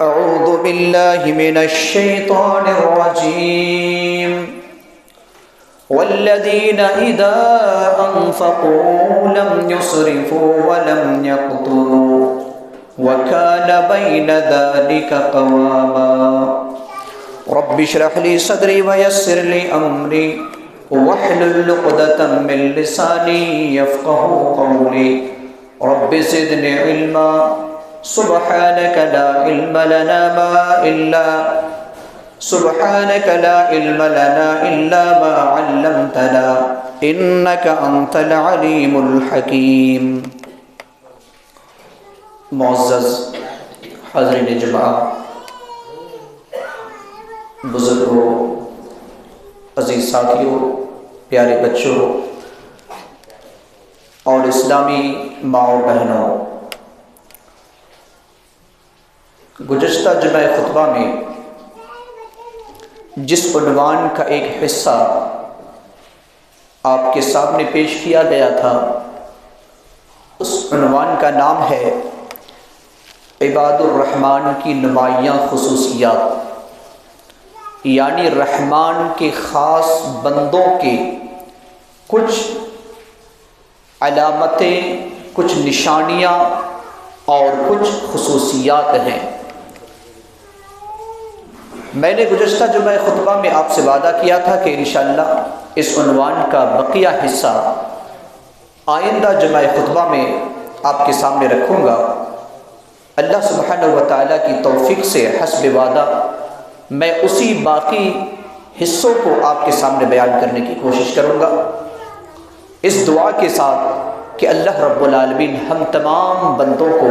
أعوذ بالله من الشيطان الرجيم والذين إذا أنفقوا لم يسرفوا ولم يقتروا وكان بين ذلك قواما رب اشرح لي صدري ويسر لي أمري واحلل عقدة من لساني يفقهوا قولي رب زدني علما سبحانك لا علم لنا إلا ما علمتنا إنك أنت العليم الحكيم. معزز حاضرین جماعت، بزرگوں، عزیز ساتھیوں، پیارے بچوں اور اسلامی ماں و بہنوں، گزشتہ جمعہ خطبہ میں جس عنوان کا ایک حصہ آپ کے سامنے پیش کیا گیا تھا، اس عنوان کا نام ہے عباد الرحمن کی نمایاں خصوصیات، یعنی رحمان کے خاص بندوں کے کچھ علامتیں، کچھ نشانیاں اور کچھ خصوصیات ہیں. میں نے گزشتہ جمعہ خطبہ میں آپ سے وعدہ کیا تھا کہ انشاءاللہ اس عنوان کا بقیہ حصہ آئندہ جمعہ خطبہ میں آپ کے سامنے رکھوں گا. اللہ سبحانہ و تعالیٰ کی توفیق سے حسب وعدہ میں اسی باقی حصوں کو آپ کے سامنے بیان کرنے کی کوشش کروں گا، اس دعا کے ساتھ کہ اللہ رب العالمین ہم تمام بندوں کو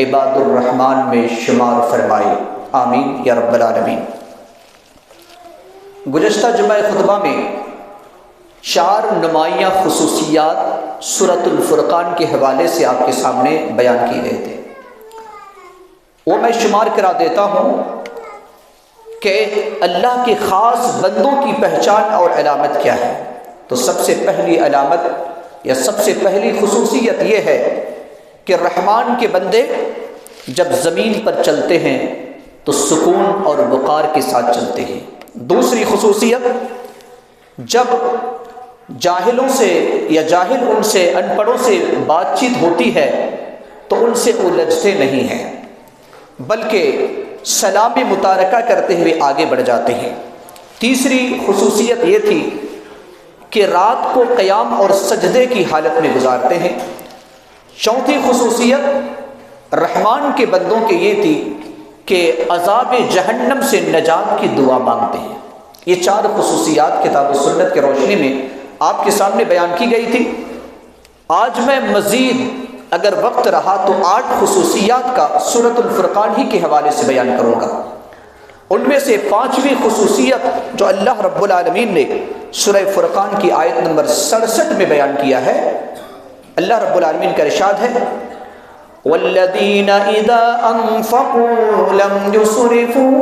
عباد الرحمن میں شمار فرمائے، آمین یا رب العالمین. گزشتہ جمعہ خطبہ میں 4 نمایاں خصوصیات سورۃ الفرقان کے حوالے سے آپ کے سامنے بیان کیے گئے تھے. وہ میں شمار کرا دیتا ہوں کہ اللہ کے خاص بندوں کی پہچان اور علامت کیا ہے. تو سب سے پہلی علامت یا سب سے پہلی خصوصیت یہ ہے کہ رحمان کے بندے جب زمین پر چلتے ہیں تو سکون اور وقار کے ساتھ چلتے ہیں. دوسری خصوصیت، جب جاہلوں سے یا جاہل ان سے، ان پڑھوں سے بات چیت ہوتی ہے تو ان سے الجھتے نہیں ہیں، بلکہ سلام متارکہ کرتے ہوئے آگے بڑھ جاتے ہیں. تیسری خصوصیت یہ تھی کہ رات کو قیام اور سجدے کی حالت میں گزارتے ہیں. چوتھی خصوصیت رحمان کے بندوں کے یہ تھی کہ عذاب جہنم سے نجات کی دعا مانگتے ہیں. یہ 4 خصوصیات کتاب و سنت کے روشنی میں آپ کے سامنے بیان کی گئی تھی. آج میں مزید اگر وقت رہا تو 8 خصوصیات کا سورۃ الفرقان ہی کے حوالے سے بیان کروں گا. ان میں سے 5ویں خصوصیت جو اللہ رب العالمین نے سورہ فرقان کی آیت نمبر 67 میں بیان کیا ہے، اللہ رب العالمین کا ارشاد ہے وَالَّذِينَ إِذَا أَنفَقُوا لَمْ يُسْرِفُوا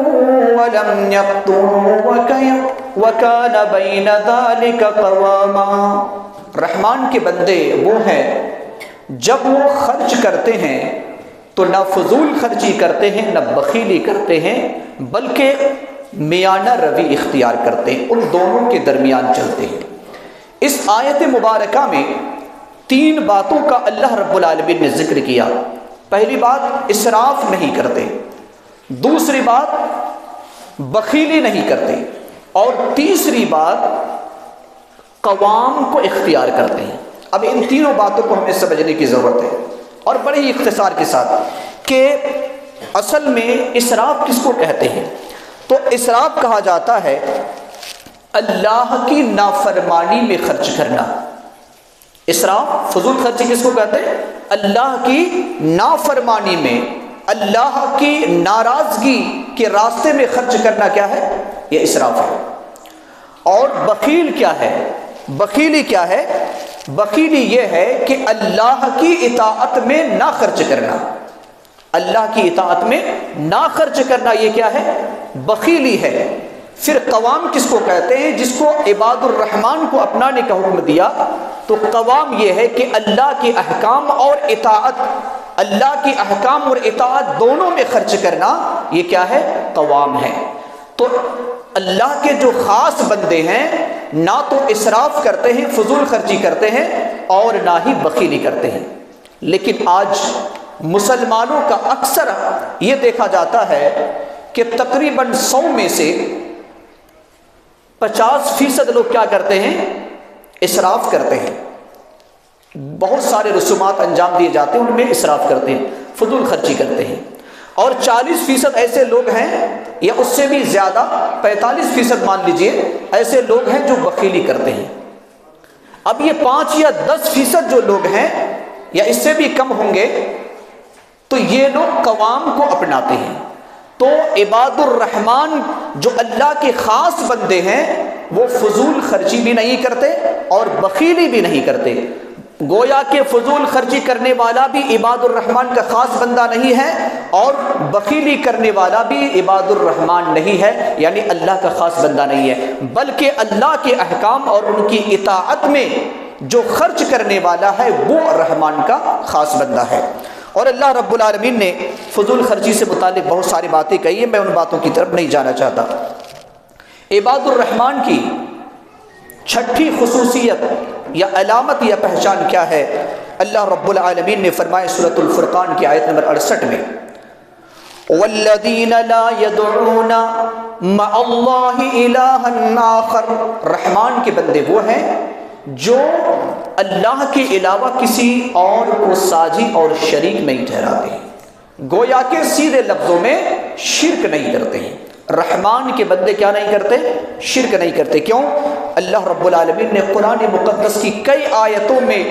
وَلَمْ يَقْتُرُوا وَكَانَ بَيْنَ ذَلِكَ قَوَامًا. رحمان کے بندے وہ ہیں جب وہ خرچ کرتے ہیں تو نہ فضول خرچی کرتے ہیں نہ بخیلی کرتے ہیں، بلکہ میانہ روی اختیار کرتے ہیں، ان دونوں کے درمیان چلتے ہیں. اس آیت مبارکہ میں 3 باتوں کا اللہ رب العالمین نے ذکر کیا. پہلی بات، اسراف نہیں کرتے. دوسری بات، بخیلی نہیں کرتے. اور تیسری بات، قوام کو اختیار کرتے ہیں. اب ان تینوں باتوں کو ہمیں سمجھنے کی ضرورت ہے، اور بڑے ہی اختصار کے ساتھ کہ اصل میں اسراف کس کو کہتے ہیں. تو اسراف کہا جاتا ہے اللہ کی نافرمانی میں خرچ کرنا. اسراف، فضول خرچی کس کو کہتے ہیں؟ اللہ کی نافرمانی میں، اللہ کی ناراضگی کے راستے میں خرچ کرنا کیا ہے؟ یہ اسراف ہے. اور بخیل کیا ہے؟ بخیلی کیا ہے؟ بخیلی یہ ہے کہ اللہ کی اطاعت میں نہ خرچ کرنا. اللہ کی اطاعت میں نہ خرچ کرنا یہ کیا ہے؟ بخیلی ہے. پھر قوام کس کو کہتے ہیں؟ جس کو عباد الرحمن کو اپنانے کا حکم دیا تو قوام یہ ہے کہ اللہ کے احکام اور اطاعت اللہ کی احکام اور اطاعت دونوں میں خرچ کرنا، یہ کیا ہے؟ قوام ہے۔ تو اللہ کے جو خاص بندے ہیں نہ تو اسراف کرتے ہیں، فضول خرچی کرتے ہیں، اور نہ ہی بخیلی کرتے ہیں۔ لیکن آج مسلمانوں کا اکثر یہ دیکھا جاتا ہے کہ تقریباً 100 میں سے 50% لوگ کیا کرتے ہیں؟ اسراف کرتے ہیں۔ بہت سارے رسومات انجام دیے جاتے ہیں، ان میں اسراف کرتے ہیں، فضول خرچی کرتے ہیں۔ اور 40% ایسے لوگ ہیں، یا اس سے بھی زیادہ 45% مان لیجئے، ایسے لوگ ہیں جو بخیلی کرتے ہیں۔ اب یہ 5 یا 10% جو لوگ ہیں، یا اس سے بھی کم ہوں گے، تو یہ لوگ قوام کو اپناتے ہیں۔ تو عباد الرحمن جو اللہ کے خاص بندے ہیں، وہ فضول خرچی بھی نہیں کرتے اور بخیلی بھی نہیں کرتے۔ گویا کہ فضول خرچی کرنے والا بھی عباد الرحمن کا خاص بندہ نہیں ہے، اور بخیلی کرنے والا بھی عباد الرحمن نہیں ہے، یعنی اللہ کا خاص بندہ نہیں ہے، بلکہ اللہ کے احکام اور ان کی اطاعت میں جو خرچ کرنے والا ہے وہ رحمان کا خاص بندہ ہے۔ اور اللہ رب العالمین نے فضول خرچی سے متعلق بہت ساری باتیں کہی ہیں، میں ان باتوں کی طرف نہیں جانا چاہتا۔ عباد الرحمن کی چھٹی خصوصیت یا علامت یا پہچان کیا ہے؟ اللہ رب العالمین نے فرمایا سورۃ الفرقان کی آیت نمبر 68 میں، وَالَّذِينَ لَا يَدْعُونَ مَعَ اللَّهِ إِلَٰهًا آخَرَ، رحمان کے بندے وہ ہیں جو اللہ کے علاوہ کسی اور کو ساجی اور شریک نہیں ٹھہراتے ہیں۔ گویا کہ سیدھے لفظوں میں شرک نہیں کرتے ہیں۔ رحمان کے بندے کیا نہیں کرتے؟ شرک نہیں کرتے۔ کیوں؟ اللہ رب العالمین نے قرآن مقدس کی کئی آیتوں میں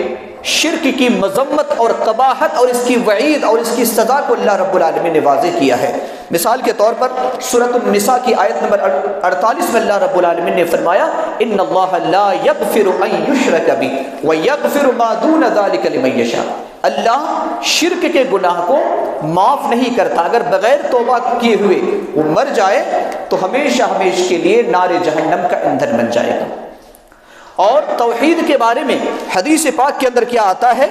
شرک کی مذمت اور قباحت اور اس کی وعید اور اس کی سزا کو اللہ رب العالمین نے واضح کیا ہے۔ مثال کے طور پر سورۃ النساء کی آیت نمبر 48 میں اللہ رب العالمین نے فرمایا، ان اللہ لا یغفر ان یشرک بہ ویغفر ما دون ذلک لمن یشاء، اللہ شرک کے گناہ کو معاف نہیں کرتا، اگر بغیر توبہ کیے ہوئے وہ مر جائے تو ہمیشہ ہمیشہ کے لیے نار جہنم کا ایندھن بن جائے گا۔ اور توحید کے بارے میں حدیث پاک کے اندر کیا آتا ہے؟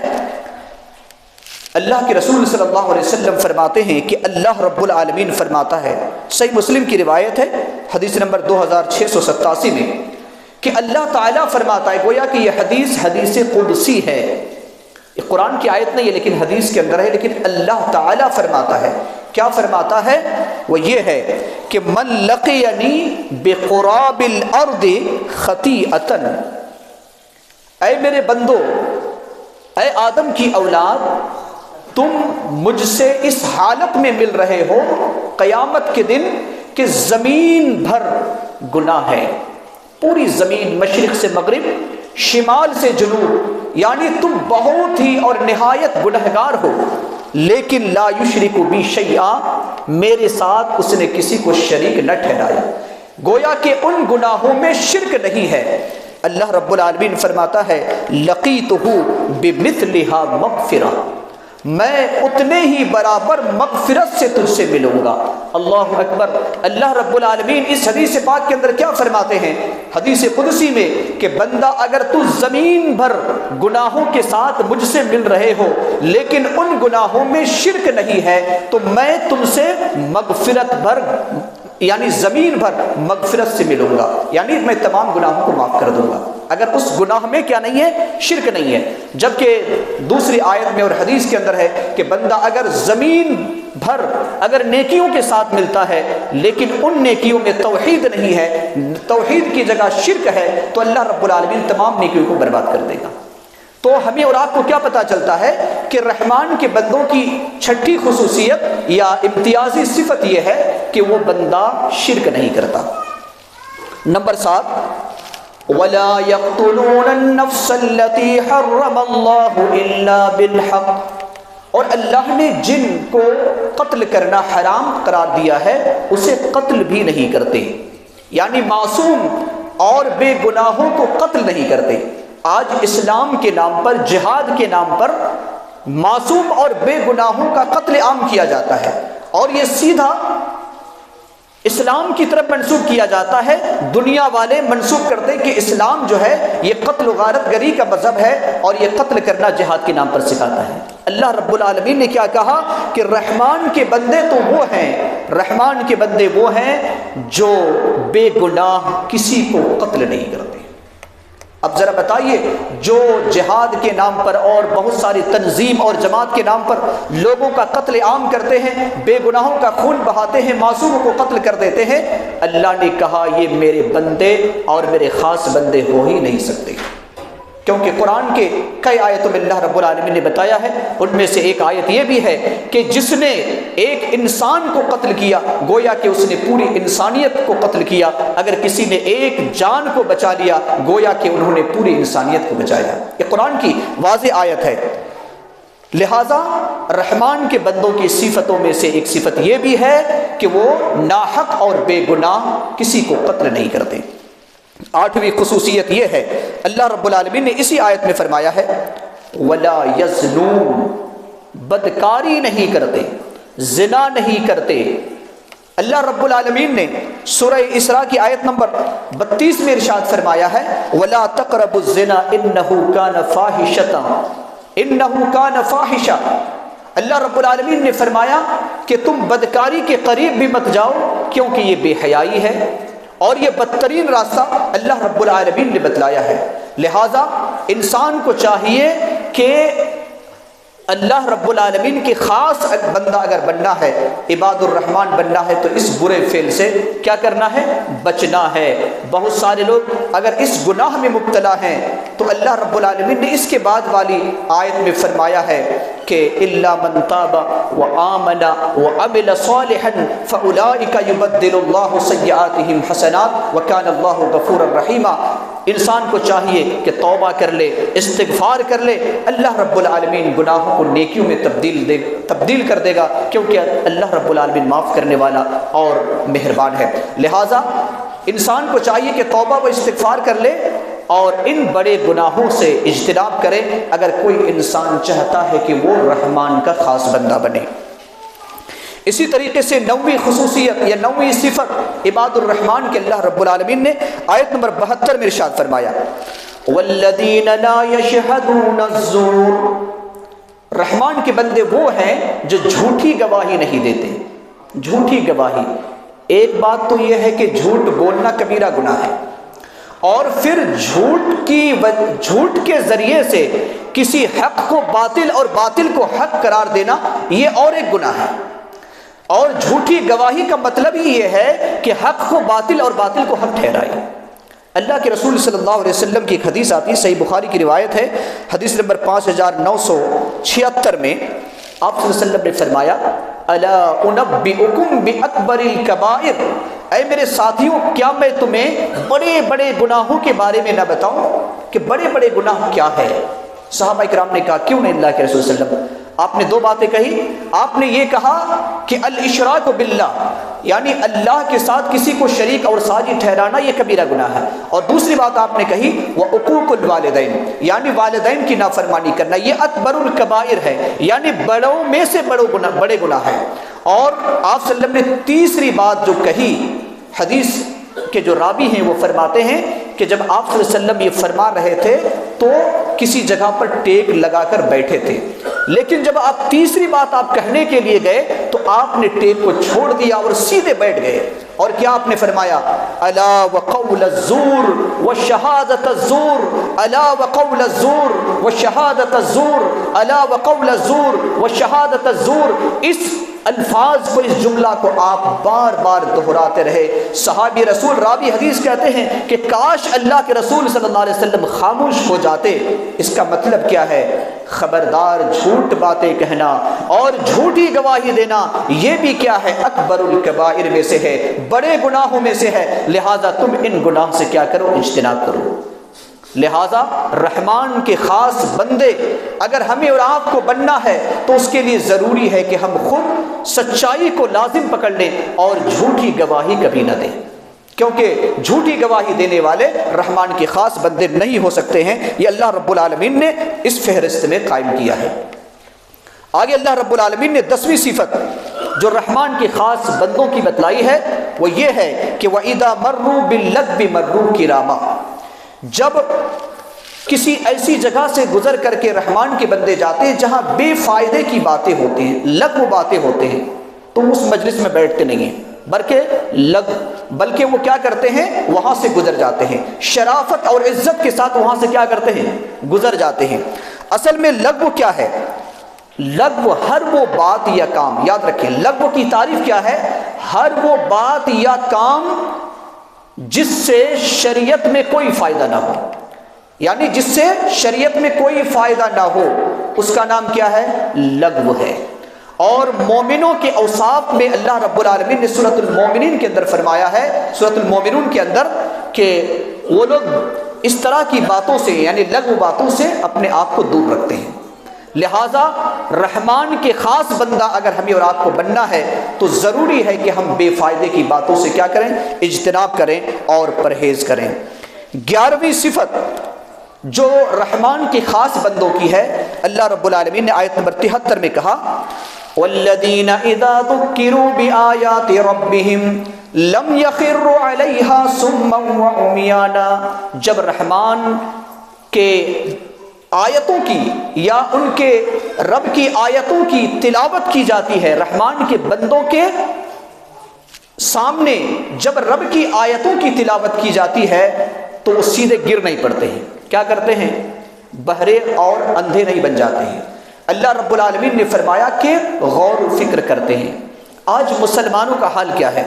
اللہ کے رسول صلی اللہ علیہ وسلم فرماتے ہیں کہ اللہ رب العالمین فرماتا ہے، صحیح مسلم کی روایت ہے حدیث نمبر 2687 میں، کہ اللہ تعالیٰ فرماتا ہے، گویا کہ یہ حدیث قدسی ہے، یہ قرآن کی آیت نہیں ہے لیکن حدیث کے اندر ہے، لیکن اللہ تعالیٰ فرماتا ہے، کیا فرماتا ہے؟ وہ یہ ہے کہ من لقینی بقراب الارض خطیئۃ، اے میرے بندو، اے آدم کی اولاد، تم مجھ سے اس حالت میں مل رہے ہو قیامت کے دن کہ زمین بھر گناہ ہے، پوری زمین مشرق سے مغرب، شمال سے جنوب، یعنی تم بہت ہی اور نہایت گنہگار ہو، لیکن لا یشرک بی شیئا، میرے ساتھ اس نے کسی کو شریک نہ ٹھہرایا۔ گویا کہ ان گناہوں میں شرک نہیں ہے۔ اللہ رب العالمین فرماتا ہے، لقیتہ بمثلھا مغفرہ، میں اتنے ہی برابر مغفرت سے تجھ سے ملوں گا۔ اللہ اکبر۔ اللہ رب العالمین اس حدیث پاک کے اندر کیا فرماتے ہیں؟ حدیث قدسی میں کہ بندہ اگر تو زمین بھر گناہوں کے ساتھ مجھ سے مل رہے ہو لیکن ان گناہوں میں شرک نہیں ہے تو میں تم سے مغفرت بھر، یعنی زمین بھر مغفرت سے ملوں گا، یعنی میں تمام گناہوں کو معاف کر دوں گا اگر اس گناہ میں کیا نہیں ہے؟ شرک نہیں ہے۔ جبکہ دوسری آیت میں اور حدیث کے اندر ہے کہ بندہ اگر زمین بھر اگر نیکیوں کے ساتھ ملتا ہے لیکن ان نیکیوں میں توحید نہیں ہے، توحید کی جگہ شرک ہے، تو اللہ رب العالمین تمام نیکیوں کو برباد کر دے گا۔ تو ہمیں اور آپ کو کیا پتا چلتا ہے کہ رحمان کے بندوں کی چھٹی خصوصیت یا امتیازی صفت یہ ہے کہ وہ بندہ شرک نہیں کرتا۔ نمبر 7، وَلَا يَقْتُلُونَ النَّفْسَ الَّتِي حَرَّمَ اللَّهُ إِلَّا بِالْحَقِّ، اور اللہ نے جن کو قتل کرنا حرام قرار دیا ہے اسے قتل بھی نہیں کرتے، یعنی معصوم اور بے گناہوں کو قتل نہیں کرتے۔ آج اسلام کے نام پر، جہاد کے نام پر معصوم اور بے گناہوں کا قتل عام کیا جاتا ہے، اور یہ سیدھا اسلام کی طرف منسوب کیا جاتا ہے، دنیا والے منسوب کرتے ہیں کہ اسلام جو ہے یہ قتل و غارت گری کا مذہب ہے اور یہ قتل کرنا جہاد کے نام پر سکھاتا ہے۔ اللہ رب العالمین نے کیا کہا کہ رحمان کے بندے تو وہ ہیں، رحمان کے بندے وہ ہیں جو بے گناہ کسی کو قتل نہیں کرتے۔ اب ذرا بتائیے، جو جہاد کے نام پر اور بہت ساری تنظیم اور جماعت کے نام پر لوگوں کا قتل عام کرتے ہیں، بے گناہوں کا خون بہاتے ہیں، معصوموں کو قتل کر دیتے ہیں، اللہ نے کہا یہ میرے بندے اور میرے خاص بندے ہو ہی نہیں سکتے، کیونکہ قرآن کے کئی آیتوں میں اللہ رب العالمین نے بتایا ہے، ان میں سے ایک آیت یہ بھی ہے کہ جس نے ایک انسان کو قتل کیا گویا کہ اس نے پوری انسانیت کو قتل کیا، اگر کسی نے ایک جان کو بچا لیا گویا کہ انہوں نے پوری انسانیت کو بچایا۔ یہ قرآن کی واضح آیت ہے۔ لہٰذا رحمان کے بندوں کی صفتوں میں سے ایک صفت یہ بھی ہے کہ وہ ناحق اور بے گناہ کسی کو قتل نہیں کرتے۔ آٹھویں خصوصیت یہ ہے، اللہ رب العالمین نے اسی آیت میں فرمایا ہے وَلَا يَزْنُونَ، بدکاری نہیں کرتے، زنا نہیں کرتے۔ اللہ رب العالمین نے سورہ اسراء کی آیت نمبر 32 میں ارشاد فرمایا ہے وَلَا تَقْرَبُوا الزِّنَا إِنَّهُ كَانَ فَاحِشَةً إِنَّهُ كَانَ فَاحِشَةً۔ اللہ رب العالمین نے فرمایا کہ تم بدکاری کے قریب بھی مت جاؤ کیونکہ یہ بے حیائی ہے اور یہ بدترین راستہ اللہ رب العالمین نے بتلایا ہے۔ لہٰذا انسان کو چاہیے کہ اللہ رب العالمین کے خاص بندہ اگر بننا ہے، عباد الرحمن بننا ہے، تو اس برے فعل سے کیا کرنا ہے؟ بچنا ہے۔ بہت سارے لوگ اگر اس گناہ میں مبتلا ہیں تو اللہ رب العالمین نے اس کے بعد والی آیت میں فرمایا ہے کہ الا من تاب وآمن وعمل صالحا فاولئک یبدل اللہ سیئاتہم حسنات وکان اللہ غفورا رحیما۔ انسان کو چاہیے کہ توبہ کر لے، استغفار کر لے، اللہ رب العالمین گناہوں کو نیکیوں میں تبدیل کر دے گا، کیونکہ اللہ رب العالمین معاف کرنے والا اور مہربان ہے۔ لہٰذا انسان کو چاہیے کہ توبہ و استغفار کر لے اور ان بڑے گناہوں سے اجتناب کرے اگر کوئی انسان چاہتا ہے کہ وہ رحمان کا خاص بندہ بنے۔ اسی طریقے سے نویں خصوصیت یا نویں صفت عباد الرحمن کے اللہ رب العالمین نے آیت نمبر 72 میں ارشاد فرمایا والذین لا یشہدون الزور۔ رحمان کے بندے وہ ہیں جو جھوٹی گواہی نہیں دیتے۔ جھوٹی گواہی، ایک بات تو یہ ہے کہ جھوٹ بولنا کبیرہ گناہ ہے، اور پھر جھوٹ کے ذریعے سے کسی حق کو باطل اور باطل کو حق قرار دینا یہ اور ایک گناہ ہے۔ اور جھوٹی گواہی کا مطلب ہی یہ ہے کہ حق کو باطل اور باطل کو حق ٹھہرائے۔ اللہ کے رسول صلی اللہ علیہ وسلم کی ایک حدیث آتی ہے، صحیح بخاری کی روایت ہے، حدیث نمبر 5976 میں آپ صلی اللہ علیہ وسلم نے فرمایا الا انبئکم باکبر الکبائر، اے میرے ساتھیوں کیا میں تمہیں بڑے بڑے گناہوں کے بارے میں نہ بتاؤں کہ بڑے بڑے گناہ کیا ہے؟ صحابہ کرام نے کہا کیوں نہیں اللہ کے رسول صلی اللہ علیہ وسلم؟ آپ نے دو باتیں کہی۔ آپ نے یہ کہا کہ الاشراک باللہ، یعنی اللہ کے ساتھ کسی کو شریک اور ساجی ٹھہرانا یہ کبیرہ گناہ ہے، اور دوسری بات آپ نے کہی وعقوق الوالدین، یعنی والدین کی نافرمانی کرنا، یہ اکبر الکبائر ہے، یعنی بڑوں میں سے بڑے گناہ ہے۔ اور آپ صلی اللہ علیہ وسلم نے تیسری بات جو کہی، حدیث کے جو راوی ہیں وہ فرماتے ہیں کہ جب آپ صلی اللہ علیہ وسلم یہ فرما رہے تھے تو کسی جگہ پر ٹیک لگا کر بیٹھے تھے، لیکن جب آپ تیسری بات آپ کہنے کے لیے گئے تو آپ نے ٹیک کو چھوڑ دیا اور سیدھے بیٹھ گئے، اور کیا آپ نے فرمایا الا وقول الزور وشہادت الزور، الا وقول الزور وشہادت الزور، الا وقول الزور وشہادت الزور۔ اس الفاظ کو، اس جملہ کو آپ بار بار دہراتے رہے۔ صحابی رسول راوی حدیث کہتے ہیں کہ کاش اللہ کے رسول صلی اللہ علیہ وسلم خاموش ہو جاتے۔ اس کا مطلب کیا ہے؟ خبردار، جھوٹ باتیں کہنا اور جھوٹی گواہی دینا یہ بھی کیا ہے؟ اکبر الکبائر میں سے ہے، بڑے گناہوں میں سے ہے۔ لہٰذا تم ان گناہ سے کیا کرو؟ اجتناب کرو۔ لہٰذا رحمان کے خاص بندے اگر ہمیں اور آپ کو بننا ہے تو اس کے لیے ضروری ہے کہ ہم خود سچائی کو لازم پکڑ لیں اور جھوٹی گواہی کبھی نہ دیں، کیونکہ جھوٹی گواہی دینے والے رحمان کے خاص بندے نہیں ہو سکتے ہیں۔ یہ اللہ رب العالمین نے اس فہرست میں قائم کیا ہے۔ آگے اللہ رب العالمین نے 10ویں صفت جو رحمان کے خاص بندوں کی بتلائی ہے وہ یہ ہے کہ وَإِذَا مَرُّوا بِاللَّغْوِ مَرُّوا كِرَامًا، جب کسی ایسی جگہ سے گزر کر کے رحمان کے بندے جاتے ہیں جہاں بے فائدے کی باتیں ہوتی ہیں، لغو باتیں ہوتے ہیں، تو اس مجلس میں بیٹھتے نہیں ہیں، بلکہ وہ کیا کرتے ہیں، وہاں سے گزر جاتے ہیں، شرافت اور عزت کے ساتھ وہاں سے کیا کرتے ہیں، گزر جاتے ہیں۔ اصل میں لغو کیا ہے؟ لغو ہر وہ بات یا کام، یاد رکھیں لغو کی تعریف کیا ہے؟ ہر وہ بات یا کام جس سے شریعت میں کوئی فائدہ نہ ہو، یعنی جس سے شریعت میں کوئی فائدہ نہ ہو، اس کا نام کیا ہے؟ لغو ہے۔ اور مومنوں کے اوصاف میں اللہ رب العالمین نے سورۃ المومنین کے اندر فرمایا ہے، سورۃ المومنون کے اندر، کہ وہ لوگ اس طرح کی باتوں سے یعنی لغو باتوں سے اپنے آپ کو دور رکھتے ہیں۔ لہٰذا رحمان کے خاص بندہ اگر ہمیں اور آپ کو بننا ہے تو ضروری ہے کہ ہم بے فائدے کی باتوں سے کیا کریں؟ اجتناب کریں اور پرہیز کریں۔ 11ویں صفت جو رحمان کے خاص بندوں کی ہے، اللہ رب العالمین نے آیت نمبر 73 میں کہا وَالَّذِينَ إِذَا ذُكِّرُوا بِآيَاتِ رَبِّهِمْ لَمْ يَخِرُّوا عَلَيْهَا صُمًّا وَعُمْيَانًا، جب رحمان کے آیتوں کی یا ان کے رب کی آیتوں کی تلاوت کی جاتی ہے، رحمان کے بندوں کے سامنے جب رب کی آیتوں کی تلاوت کی جاتی ہے تو وہ سیدھے گر نہیں پڑتے ہیں، کیا کرتے ہیں؟ بہرے اور اندھے نہیں بن جاتے ہیں۔ اللہ رب العالمین نے فرمایا کہ غور و فکر کرتے ہیں۔ آج مسلمانوں کا حال کیا ہے؟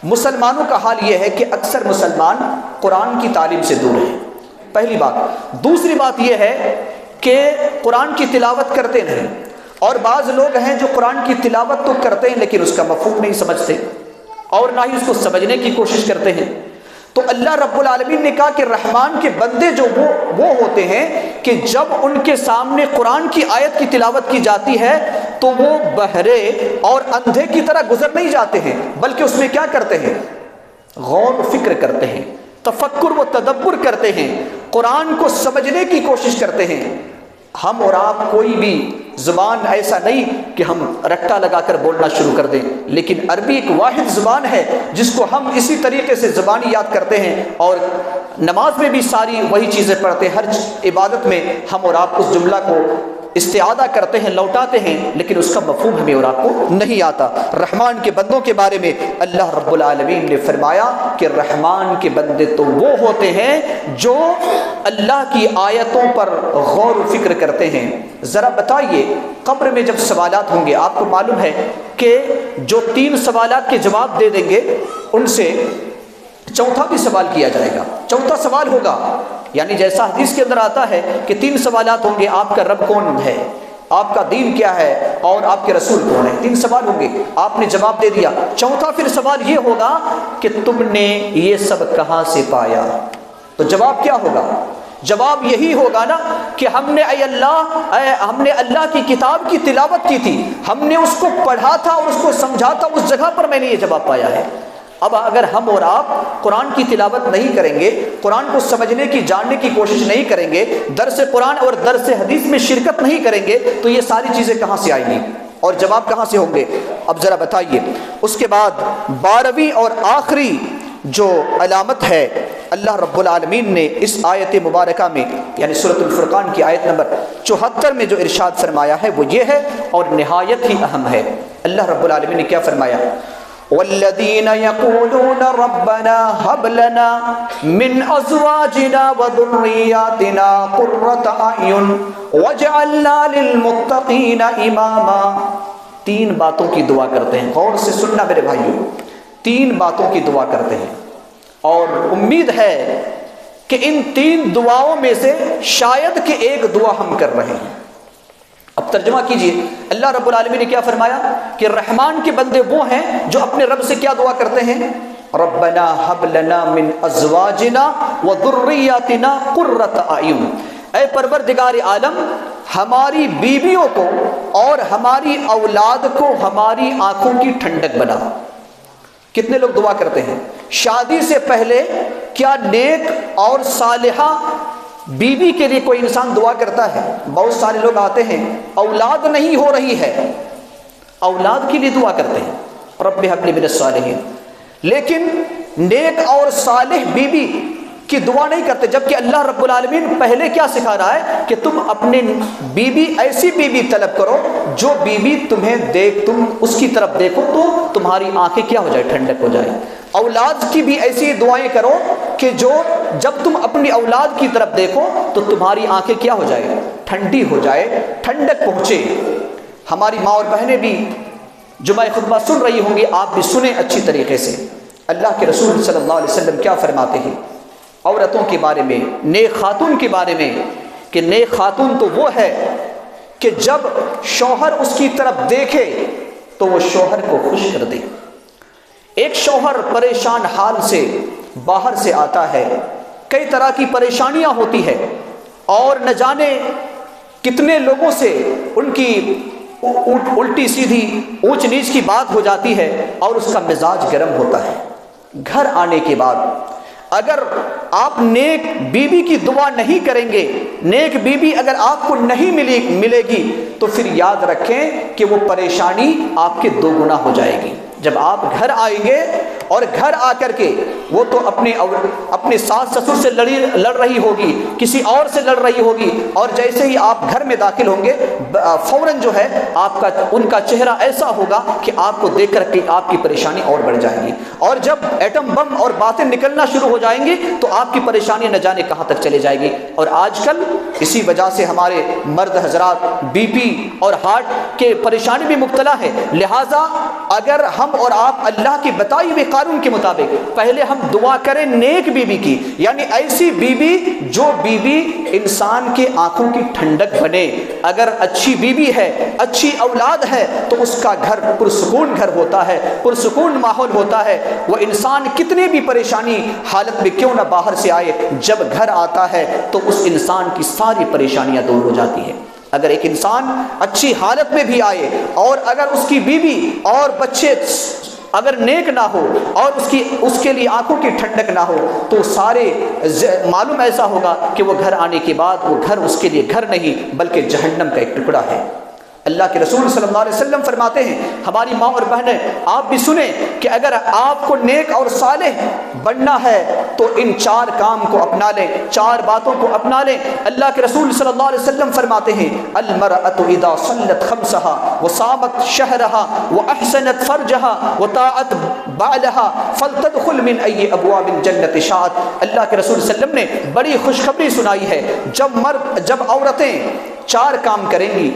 مسلمانوں کا حال یہ ہے کہ اکثر مسلمان قرآن کی تعلیم سے دور ہیں، پہلی بات۔ دوسری بات یہ ہے کہ قرآن کی تلاوت کرتے نہیں، اور بعض لوگ ہیں جو قرآن کی تلاوت تو کرتے ہیں لیکن اس کا مفہوم نہیں سمجھتے اور نہ ہی اس کو سمجھنے کی کوشش کرتے ہیں۔ تو اللہ رب العالمین نے کہا کہ رحمان کے بندے جو وہ ہوتے ہیں کہ جب ان کے سامنے قرآن کی آیت کی تلاوت کی جاتی ہے تو وہ بہرے اور اندھے کی طرح گزر نہیں جاتے ہیں، بلکہ اس میں کیا کرتے ہیں؟ غور و فکر کرتے ہیں، تفکر و تدبر کرتے ہیں، قرآن کو سمجھنے کی کوشش کرتے ہیں۔ ہم اور آپ کوئی بھی زبان ایسا نہیں کہ ہم رٹا لگا کر بولنا شروع کر دیں، لیکن عربی ایک واحد زبان ہے جس کو ہم اسی طریقے سے زبانی یاد کرتے ہیں، اور نماز میں بھی ساری وہی چیزیں پڑھتے ہیں، ہر عبادت میں ہم اور آپ اس جملہ کو استعادہ کرتے ہیں، لوٹاتے ہیں، لیکن اس کا مفہوم ہمیں اور آپ کو نہیں آتا۔ رحمان کے بندوں کے بارے میں اللہ رب العالمین نے فرمایا کہ رحمان کے بندے تو وہ ہوتے ہیں جو اللہ کی آیتوں پر غور و فکر کرتے ہیں۔ ذرا بتائیے قبر میں جب سوالات ہوں گے، آپ کو معلوم ہے کہ جو 3 سوالات کے جواب دے دیں گے ان سے چوتھا بھی سوال کیا جائے گا، چوتھا سوال ہوگا، یعنی جیسا حدیث کے اندر آتا ہے کہ 3 سوالات ہوں گے، آپ کا رب کون ہے، آپ کا دین کیا ہے، اور آپ کے رسول کون ہے۔ 3 سوال ہوں گے، آپ نے جواب دے دیا، چوتھا پھر سوال یہ ہوگا کہ تم نے یہ سب کہاں سے پایا؟ تو جواب کیا ہوگا؟ جواب یہی ہوگا نا کہ ہم نے ہم نے اللہ کی کتاب کی تلاوت کی تھی، ہم نے اس کو پڑھا تھا اور اس کو سمجھا تھا، اس جگہ پر میں نے یہ جواب پایا ہے۔ اب اگر ہم اور آپ قرآن کی تلاوت نہیں کریں گے، قرآن کو سمجھنے کی جاننے کی کوشش نہیں کریں گے، درس قرآن اور درس حدیث میں شرکت نہیں کریں گے تو یہ ساری چیزیں کہاں سے آئیں گی اور جواب کہاں سے ہوں گے؟ اب ذرا بتائیے۔ اس کے بعد 12ویں اور آخری جو علامت ہے اللہ رب العالمین نے اس آیت مبارکہ میں یعنی سورۃ الفرقان کی آیت نمبر 74 میں جو ارشاد فرمایا ہے وہ یہ ہے، اور نہایت ہی اہم ہے۔ اللہ رب العالمین نے کیا فرمایا؟ والذین یقولون ربنا هب لنا من ازواجنا وذریاتنا قرۃ اعین واجعلنا للمتقین اماما۔ 3 باتوں کی دعا کرتے ہیں، غور سے سننا میرے بھائیوں، 3 باتوں کی دعا کرتے ہیں، اور امید ہے کہ ان 3 دعاؤں میں سے شاید کہ ایک دعا ہم کر رہے ہیں۔ اب ترجمہ کیجئے، اللہ رب العالمین نے کیا فرمایا کہ رحمان کے بندے وہ ہیں جو اپنے رب سے کیا دعا کرتے ہیں؟ ربنا هب لنا من ازواجنا وذریاتنا قرۃ اعین، اے پروردگار عالم ہماری بیویوں کو اور ہماری اولاد کو ہماری آنکھوں کی ٹھنڈک بنا۔ کتنے لوگ دعا کرتے ہیں؟ شادی سے پہلے کیا نیک اور صالحہ بیوی کے لیے کوئی انسان دعا کرتا ہے؟ بہت سارے لوگ آتے ہیں، اولاد نہیں ہو رہی ہے، اولاد کے لیے دعا کرتے ہیں رب ہب لی من الصالحین، لیکن نیک اور صالح بیوی کی دعا نہیں کرتے، جبکہ اللہ رب العالمین پہلے کیا سکھا رہا ہے کہ تم اپنے بیوی ایسی بیوی طلب کرو جو بیوی تم اس کی طرف دیکھو تو تمہاری آنکھیں کیا ہو جائے، ٹھنڈک ہو جائے۔ اولاد کی بھی ایسی دعائیں کرو کہ جو جب تم اپنی اولاد کی طرف دیکھو تو تمہاری آنکھیں کیا ہو جائے، ٹھنڈی ہو جائے، ٹھنڈک پہنچے۔ ہماری ماں اور بہنیں بھی جمعہ خطبہ سن رہی ہوں گی، آپ بھی سنیں اچھی طریقے سے۔ اللہ کے رسول صلی اللہ علیہ وسلم کیا فرماتے ہیں عورتوں کے بارے میں، نیک خاتون کے بارے میں، کہ نیک خاتون تو وہ ہے کہ جب شوہر اس کی طرف دیکھے تو وہ شوہر کو خوش کر دے۔ ایک شوہر پریشان حال سے باہر سے آتا ہے، کئی طرح کی پریشانیاں ہوتی ہے، اور نہ جانے کتنے لوگوں سے ان کی الٹی سیدھی اونچ نیچ کی بات ہو جاتی ہے اور اس کا مزاج گرم ہوتا ہے۔ گھر آنے کے بعد اگر آپ نیک بیوی کی دعا نہیں کریں گے، نیک بیوی اگر آپ کو نہیں ملے گی تو پھر یاد رکھیں کہ وہ پریشانی آپ کے دو گنا ہو جائے گی۔ جب آپ گھر آئیں گے اور گھر آ کر کے وہ تو اپنے ساس سسر سے لڑ رہی ہوگی، کسی اور سے لڑ رہی ہوگی، اور جیسے ہی آپ گھر میں داخل ہوں گے فوراً جو ہے ان کا چہرہ ایسا ہوگا کہ آپ کو دیکھ کر کے آپ کی پریشانی اور بڑھ جائے گی، اور جب ایٹم بم اور باتیں نکلنا شروع ہو جائیں گی تو آپ کی پریشانی نہ جانے کہاں تک چلے جائے گی۔ اور آج کل اسی وجہ سے ہمارے مرد حضرات بی پی اور ہارٹ کے پریشانی بھی مبتلا ہے۔ لہٰذا اگر ہم اور آپ اللہ کی بتائی ہوئے قانون کے مطابق پہلے ہم دعا کریں نیک بیوی کی، یعنی ایسی بیوی جو بیوی انسان کے آنکھوں کی ٹھنڈک بنے۔ اگر اچھی بیوی ہے، اچھی اولاد ہے تو اس کا گھر پرسکون گھر ہوتا ہے، پرسکون ماحول ہوتا ہے۔ وہ انسان کتنی بھی پریشانی حالت میں کیوں نہ باہر سے آئے، جب گھر آتا ہے تو اس انسان کی ساری پریشانیاں دور ہو جاتی ہیں۔ اگر ایک انسان اچھی حالت میں بھی آئے اور اگر اس کی بیوی اور بچے اگر نیک نہ ہو اور اس کے لیے آنکھوں کی ٹھنڈک نہ ہو تو سارے معلوم ایسا ہوگا کہ وہ گھر آنے کے بعد وہ گھر اس کے لیے گھر نہیں بلکہ جہنم کا ایک ٹکڑا ہے۔ اللہ کے رسول صلی اللہ علیہ وسلم فرماتے ہیں، ہماری ماں اور بہنیں آپ بھی سنیں کہ اگر آپ کو نیک اور صالح بننا ہے تو ان چار کام کو اپنا لیں، چار باتوں کو اپنا لیں۔ اللہ کے رسول صلی اللہ علیہ وسلم فرماتے ہیں المرأة اذا صلت خمسها وصامت شهرها واحسنت فرجها وطاعت بعلها فلتدخل من اي ابواب الجنة شاءت۔ اللہ کے رسول صلی اللہ علیہ وسلم نے بڑی خوشخبری سنائی ہے، جب عورتیں چار کام کریں گی،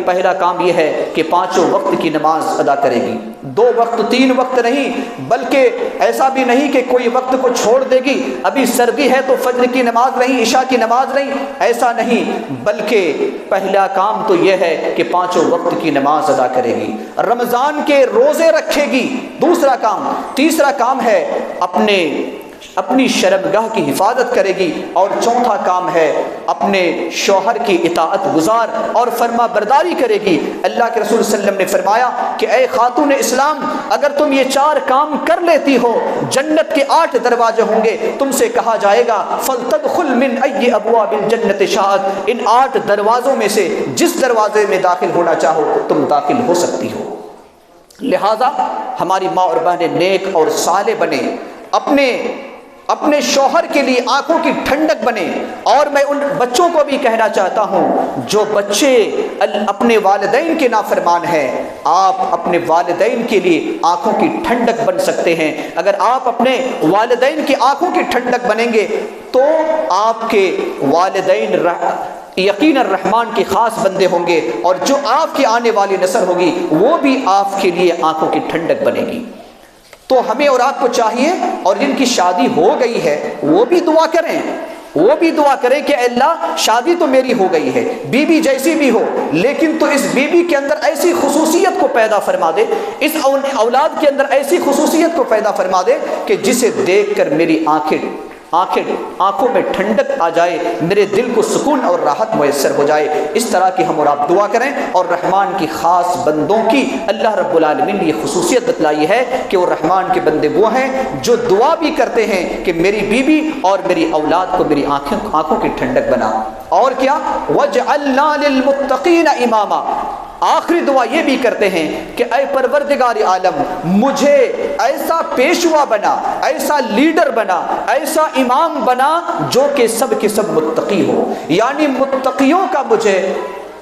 پہلا کام یہ ہے کہ پانچوں وقت کی نماز ادا کرے گی، 2 وقت 3 وقت نہیں، بلکہ ایسا بھی نہیں کہ کوئی وقت کو چھوڑ دے گی، ابھی سردی ہے تو فجر کی نماز نہیں، عشاء کی نماز نہیں، ایسا نہیں، بلکہ پہلا کام تو یہ ہے کہ پانچوں وقت کی نماز ادا کرے گی، رمضان کے روزے رکھے گی، دوسرا کام۔ تیسرا کام ہے اپنی شرمگاہ کی حفاظت کرے گی، اور چوتھا کام ہے اپنے شوہر کی اطاعت گزار اور فرما برداری کرے گی۔ اللہ کے رسول صلی اللہ علیہ وسلم نے فرمایا کہ اے خاتون اسلام، اگر تم یہ 4 کام کر لیتی ہو، جنت کے 8 دروازے ہوں گے، تم سے کہا جائے گا فلتدخل من ای ابواب الجنت شاءت، ان 8 دروازوں میں سے جس دروازے میں داخل ہونا چاہو تم داخل ہو سکتی ہو۔ لہذا ہماری ماں اور بہنیں نیک اور صالح بنے، اپنے شوہر کے لیے آنکھوں کی ٹھنڈک بنے۔ اور میں ان بچوں کو بھی کہنا چاہتا ہوں جو بچے اپنے والدین کے نافرمان ہیں، آپ اپنے والدین کے لیے آنکھوں کی ٹھنڈک بن سکتے ہیں۔ اگر آپ اپنے والدین کی آنکھوں کی ٹھنڈک بنیں گے تو آپ کے والدین یقیناً رحمان کے خاص بندے ہوں گے، اور جو آپ کی آنے والی نسل ہوگی وہ بھی آپ کے لیے آنکھوں کی ٹھنڈک بنے گی۔ تو ہمیں اور آپ کو چاہیے، اور جن کی شادی ہو گئی ہے وہ بھی دعا کریں کہ اللہ شادی تو میری ہو گئی ہے، بیوی جیسی بھی ہو، لیکن تو اس بیوی کے اندر ایسی خصوصیت کو پیدا فرما دے، اس اولاد کے اندر ایسی خصوصیت کو پیدا فرما دے کہ جسے دیکھ کر میری آنکھوں میں ٹھنڈک آ جائے، میرے دل کو سکون اور راحت میسر ہو جائے۔ اس طرح کی ہم اور آپ دعا کریں، اور رحمان کی خاص بندوں کی اللہ رب العالمین نے یہ خصوصیت بتلائی ہے کہ وہ رحمان کے بندے وہ ہیں جو دعا بھی کرتے ہیں کہ میری بیوی اور میری اولاد کو میری آنکھوں کی ٹھنڈک بنا۔ اور کیا وَجْعَلْنَا لِلْمُتَّقِينَ إِمَامًا، آخری دعا یہ بھی کرتے ہیں کہ اے پروردگار عالم، مجھے ایسا پیشوا بنا، ایسا لیڈر بنا، ایسا امام بنا جو کہ سب کے سب متقی ہو، یعنی متقیوں کا مجھے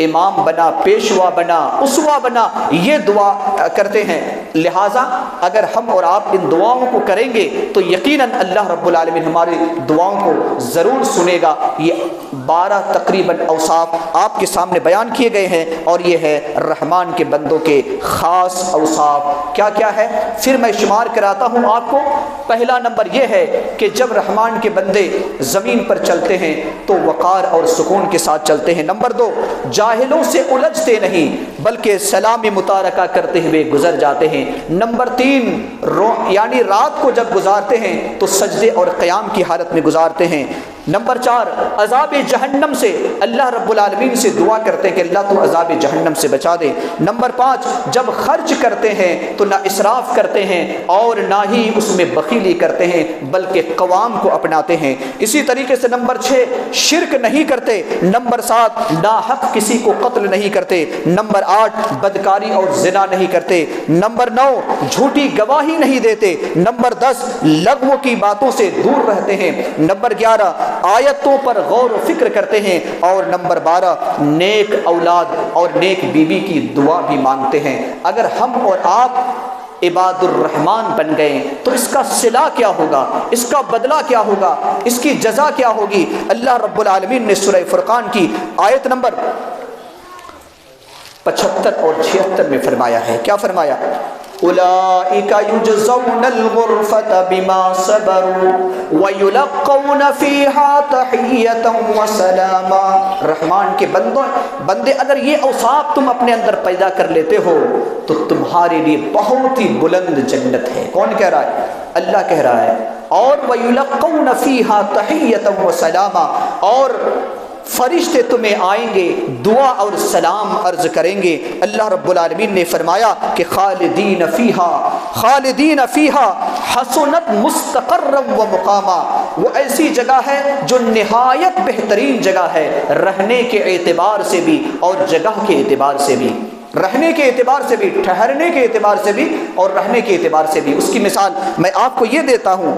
امام بنا، پیشوا بنا، اسوا بنا، یہ دعا کرتے ہیں۔ لہٰذا اگر ہم اور آپ ان دعاؤں کو کریں گے تو یقیناً اللہ رب العالمین ہماری دعاؤں کو ضرور سنے گا۔ یہ 12 تقریباً اوصاف آپ کے سامنے بیان کیے گئے ہیں، اور یہ ہے رحمان کے بندوں کے خاص اوصاف کیا کیا ہے۔ پھر میں شمار کراتا ہوں آپ کو۔ پہلا نمبر یہ ہے کہ جب رحمان کے بندے زمین پر چلتے ہیں تو وقار اور سکون کے ساتھ چلتے ہیں۔ نمبر 2، جاہلوں سے الجھتے نہیں بلکہ سلام متارکہ کرتے ہوئے گزر جاتے ہیں۔ نمبر 3، یعنی رات کو جب گزارتے ہیں تو سجدے اور قیام کی حالت میں گزارتے ہیں۔ نمبر 4، عذاب جہنم سے اللہ رب العالمین سے دعا کرتے ہیں کہ اللہ تو عذاب جہنم سے بچا دے۔ نمبر 5، جب خرچ کرتے ہیں تو نہ اسراف کرتے ہیں اور نہ ہی اس میں بخیلی کرتے ہیں بلکہ قوام کو اپناتے ہیں۔ اسی طریقے سے نمبر 6، شرک نہیں کرتے۔ نمبر 7، ناحق کسی کو قتل نہیں کرتے۔ نمبر 8، بدکاری اور زنا نہیں کرتے۔ نمبر 9، جھوٹی گواہی نہیں دیتے۔ نمبر 10، لغو کی باتوں سے دور رہتے ہیں۔ نمبر 11، آیتوں پر غور و فکر کرتے ہیں۔ اور نمبر 12، نیک اولاد اور نیک بیوی کی دعا بھی مانگتے ہیں۔ اگر ہم اور آپ عباد الرحمن بن گئے تو اس کا صلہ کیا ہوگا، اس کا بدلہ کیا ہوگا، اس کی جزا کیا ہوگی۔ اللہ رب العالمین نے سورہ فرقان کی آیت نمبر 75 اور 76 میں فرمایا ہے، کیا فرمایا؟ اولئک یجزون الغرفۃ بما صبروا ویلقون فیہا تحیۃ وسلاما۔ رحمان کے بندے اگر یہ اوصاف تم اپنے اندر پیدا کر لیتے ہو تو تمہارے لیے بہت ہی بلند جنت ہے۔ کون کہہ رہا ہے؟ اللہ کہہ رہا ہے۔ اور ویلقون فیہا تحیۃ وسلاما، اور فرشتے تمہیں آئیں گے، دعا اور سلام عرض کریں گے۔ اللہ رب العالمین نے فرمایا کہ خالدین فیہا حسنت مستقرا و مقاما، وہ ایسی جگہ ہے جو نہایت بہترین جگہ ہے، رہنے کے اعتبار سے بھی اور جگہ کے اعتبار سے بھی، رہنے کے اعتبار سے بھی، ٹھہرنے کے اعتبار سے بھی اور رہنے کے اعتبار سے بھی۔ اس کی مثال میں آپ کو یہ دیتا ہوں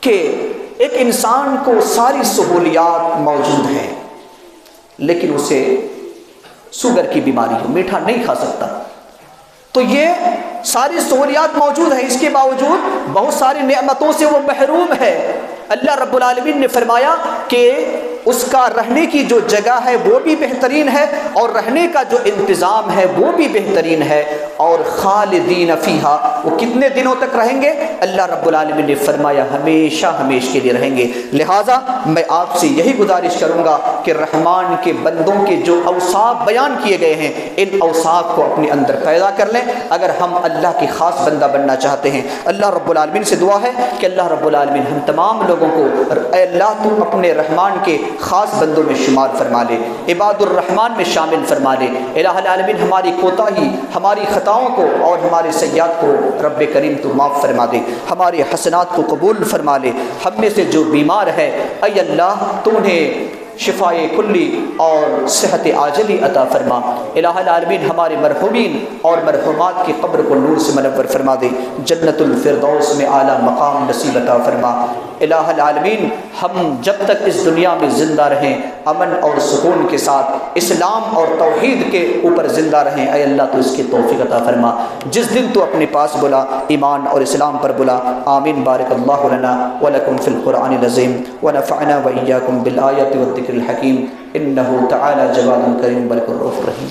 کہ ایک انسان کو ساری سہولیات موجود ہیں لیکن اسے شوگر کی بیماری ہو، میٹھا نہیں کھا سکتا، تو یہ ساری سہولیات موجود ہیں، اس کے باوجود بہت ساری نعمتوں سے وہ محروم ہے۔ اللہ رب العالمین نے فرمایا کہ اس کا رہنے کی جو جگہ ہے وہ بھی بہترین ہے اور رہنے کا جو انتظام ہے وہ بھی بہترین ہے۔ اور خالدین فیہا، وہ کتنے دنوں تک رہیں گے؟ اللہ رب العالمین نے فرمایا ہمیشہ ہمیشہ کے لیے رہیں گے۔ لہٰذا میں آپ سے یہی گزارش کروں گا کہ رحمان کے بندوں کے جو اوصاف بیان کیے گئے ہیں ان اوصاف کو اپنے اندر پیدا کر لیں اگر ہم اللہ کی خاص بندہ بننا چاہتے ہیں۔ اللہ رب العالمین سے دعا ہے کہ اللہ رب العالمین ہم تمام لوگوں کو اے اللہ تو اپنے رحمان کے خاص بندوں میں شمار فرما لے، عباد الرحمن میں شامل فرما لے۔ الہ العالمین ہماری کوتاہی، ہماری خطاؤں کو اور ہمارے سیئات کو رب کریم تو معاف فرما دے، ہمارے حسنات کو قبول فرما لے۔ ہم میں سے جو بیمار ہے اے اللہ تو انہیں شفائے کلی اور صحت عاجلی عطا فرما۔ الہ العالمین ہمارے مرحومین اور مرحومات کی قبر کو نور سے منور فرما دے، جنت الفردوس میں اعلیٰ مقام نصیب عطا فرما۔ الہ العالمین ہم جب تک اس دنیا میں زندہ رہیں امن اور سکون کے ساتھ اسلام اور توحید کے اوپر زندہ رہیں، اے اللہ تو اس کی توفیق عطا فرما۔ جس دن تو اپنے پاس بلا ایمان اور اسلام پر بلا۔ آمین۔ بارک اللہ لنا ولکم فی القرآن العظیم ونفعنا وإیاکم بالآیات والذکر الحکیم، انہ تعالی جواد کریم بلک الرؤوف الرحیم۔